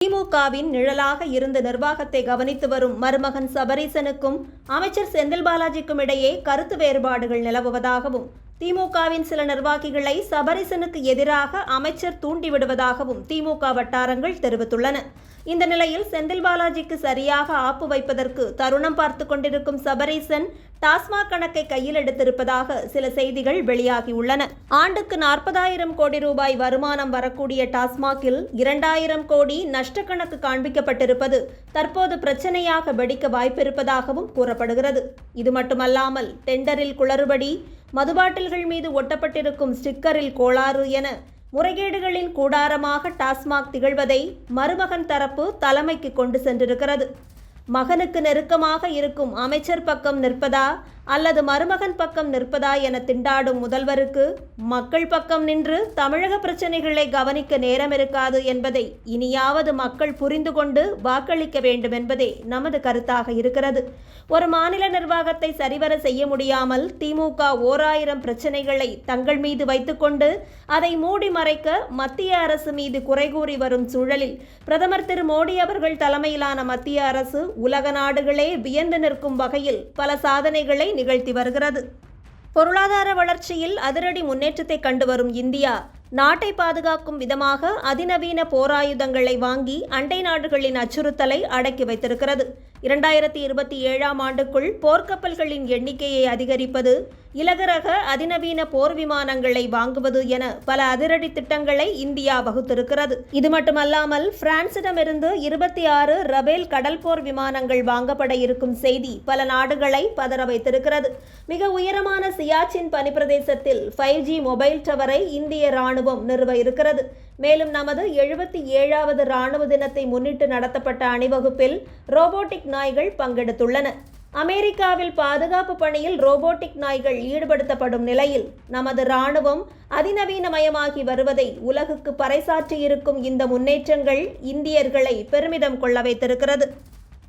திமுகவின் நிழலாக இருந்து நிர்வாகத்தை கவனித்து வரும் மருமகன் சபரீசனுக்கும் அமைச்சர் செந்தில் பாலாஜிக்கும் இடையே கருத்து வேறுபாடுகள் நிலவுவதாகவும் திமுகவின் சில நிர்வாகிகளை சபரீசனுக்கு எதிராக அமைச்சர் தூண்டிவிடுவதாகவும் திமுக வட்டாரங்கள் தெரிவித்துள்ளன. இந்த நிலையில் செந்தில் பாலாஜிக்கு சரியாக ஆப்பு வைப்பதற்கு தருணம் பார்த்து கொண்டிருக்கும் சபரீசன் டாஸ்மாக் கணக்கை கையில் எடுத்திருப்பதாக சில செய்திகள் வெளியாகியுள்ளன. ஆண்டுக்கு 40,000 கோடி ரூபாய் வருமானம் வரக்கூடிய டாஸ்மாகில் 2,000 கோடி நஷ்ட கணக்கு காண்பிக்கப்பட்டிருப்பது தற்போது பிரச்சனையாக வெடிக்க வாய்ப்பிருப்பதாகவும் கூறப்படுகிறது. இது மட்டுமல்லாமல் டெண்டரில் குளறுபடி, மதுபாட்டில்கள் மீது ஒட்டப்பட்டிருக்கும் ஸ்டிக்கரில் கோளாறு என முறைகேடுகளின் கூடாரமாக டாஸ்மாக் திகழ்வதை மருமகன் தரப்பு தலைமைக்கு கொண்டு சென்றிருக்கிறது. மகனுக்கு நெருக்கமாக இருக்கும் அமைச்சர் பக்கம் நிற்பதா அல்லது மருமகன் பக்கம் நிற்பதா என திண்டாடும் முதல்வருக்கு மக்கள் பக்கம் நின்று தமிழக பிரச்சனைகளை கவனிக்க நேரம் இருக்காது என்பதை இனியாவது மக்கள் புரிந்து கொண்டு வாக்களிக்க வேண்டும் என்பதே நமது கருத்தாக இருக்கிறது. ஒரு மாநில நிர்வாகத்தை சரிவர செய்ய முடியாமல் திமுக 1000 பிரச்சனைகளை தங்கள் மீது வைத்துக்கொண்டு அதை மூடி மறைக்க மத்திய அரசு மீது குறை கூறி வரும் சூழலில் பிரதமர் திரு மோடி அவர்கள் தலைமையிலான மத்திய அரசு உலக நாடுகளே வியந்து நிற்கும் வகையில் பல சாதனைகளை நிகழ்த்தி வருகிறது. பொருளாதார வளர்ச்சியில் அதிரடி முன்னேற்றத்தை கண்டு வரும் இந்தியா நாட்டை பாதுகாக்கும் விதமாக அதிநவீன போராயுதங்களை வாங்கி அண்டை நாடுகளின் அச்சுறுத்தலை அடக்கி வைத்திருக்கிறது. 2027ஆம் ஆண்டுக்குள் போர்க்கப்பல்களின் எண்ணிக்கையை அதிகரிப்பது, இலகுரக அதிநவீன போர் விமானங்களை வாங்குவது என பல அதிரடி திட்டங்களை இந்தியா வகுத்திருக்கிறது. இது மட்டுமல்லாமல் பிரான்சிடமிருந்து 26 ரபேல் கடல் போர் விமானங்கள் வாங்கப்பட இருக்கும் செய்தி பல நாடுகளை பதற வைத்திருக்கிறது. மிக உயரமான சியாச்சின் பனிப்பிரதேசத்தில் 5G மொபைல் டவரை இந்திய ராணுவம் நிறுவ இருக்கிறது. மேலும் நமது 77வது ராணுவ தினத்தை முன்னிட்டு நடத்தப்பட்ட அணிவகுப்பில் ரோபோட்டிக் நாய்கள் பங்கெடுத்துள்ளன. அமெரிக்காவில் பாதுகாப்பு பணியில் ரோபோட்டிக் நாய்கள் ஈடுபடுத்தப்படும் நிலையில் நமது ராணுவம் அதிநவீனமயமாகி வருவதை உலகுக்கு பறைசாற்றியிருக்கும் இந்த முன்னேற்றங்கள் இந்தியர்களை பெருமிதம் கொள்ள வைத்திருக்கிறது.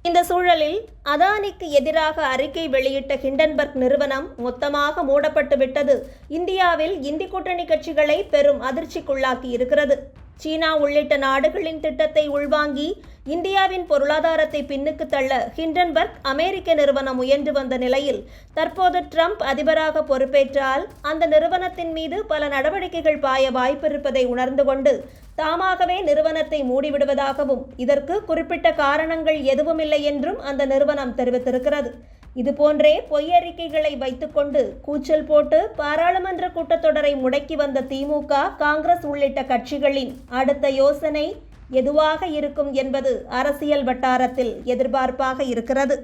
இந்த சூழலில் அதானிக்கு எதிராக அறிக்கை வெளியிட்ட ஹிண்டன்பர்க் நிறுவனம் மொத்தமாக மூடப்பட்டு விட்டது இந்தியாவில் இந்தி கூட்டணி கட்சிகளை பெரும் அதிர்ச்சிக்குள்ளாக்கி இருக்கிறது. சீனா உள்ளிட்ட நாடுகளின் திட்டத்தை உள்வாங்கி இந்தியாவின் பொருளாதாரத்தை பின்னுக்கு தள்ள ஹிண்டன்பர்க் அமெரிக்க நிறுவனம் முயன்று வந்த நிலையில் தற்போது ட்ரம்ப் அதிபராக பொறுப்பேற்றால் அந்த நிறுவனத்தின் மீது பல நடவடிக்கைகள் பாய வாய்ப்பிருப்பதை உணர்ந்து கொண்டு தாமாகவே நிறுவனத்தை மூடிவிடுவதாகவும் இதற்கு குறிப்பிட்ட காரணங்கள் எதுவுமில்லை என்றும் அந்த நிறுவனம் தெரிவித்திருக்கிறது. இதுபோன்றே பொய் அறிக்கைகளை வைத்துக்கொண்டு கூச்சல் போட்டு பாராளுமன்ற கூட்டத்தொடரை முடக்கி வந்த திமுக, காங்கிரஸ் உள்ளிட்ட கட்சிகளின் அடுத்த யோசனை எதுவாக இருக்கும் என்பது அரசியல் வட்டாரத்தில் எதிர்பார்ப்பாக இருக்கிறது.